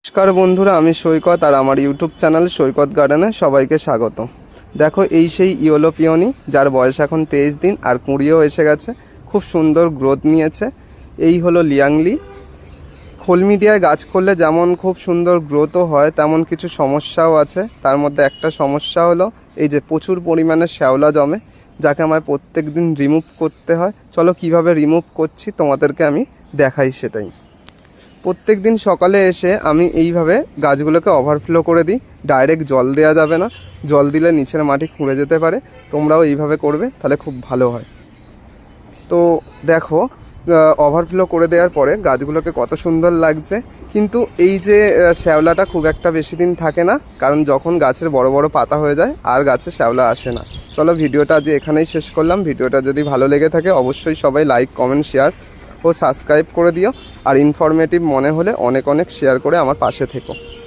নমস্কার বন্ধুরা, আমি সৈকত আর আমার ইউটিউব চ্যানেল সৈকত গার্ডেনে সবাইকে স্বাগত। দেখো, এই সেই ইয়েলো পিওনি যার বয়স এখন 23 দিন আর কুঁড়িও এসে গেছে, খুব সুন্দর গ্রোথ নিয়েছে। এই হলো লিয়াংলি। খোল মিডিয়ায় গাছ করলে যেমন খুব সুন্দর গ্রোথও হয়, তেমন কিছু সমস্যাও আছে। তার মধ্যে একটা সমস্যা হলো এই যে প্রচুর পরিমাণে শ্যাওলা জমে, যাকে আমায় প্রত্যেক দিন রিমুভ করতে হয়। চলো কিভাবে রিমুভ করছি তোমাদেরকে আমি দেখাই সেটাই। প্রত্যেক দিন সকালে এসে আমি এইভাবে গাছগুলোকে ওভারফ্লো করে দিই। ডাইরেক্ট জল দেওয়া যাবে না, জল দিলে নিচের মাটি খুঁড়ে যেতে পারে। তোমরাও এইভাবে করবে, তাহলে খুব ভালো হয়। তো দেখো, ওভারফ্লো করে দেওয়ার পরে গাছগুলোকে কত সুন্দর লাগছে। কিন্তু এই যে শ্যাওলাটা খুব একটা বেশি দিন থাকে না, কারণ যখন গাছের বড় বড় পাতা হয়ে যায় আর গাছে শ্যাওলা আসে না। চলো ভিডিওটা আজ এখানেই শেষ করলাম। ভিডিওটা যদি ভালো লেগে থাকে অবশ্যই সবাই লাইক, কমেন্ট, শেয়ার ও সাবস্ক্রাইব করে দিও। আর ইনফরমেটিভ মনে হলে অনেক শেয়ার করে আমার পাশে থেকো।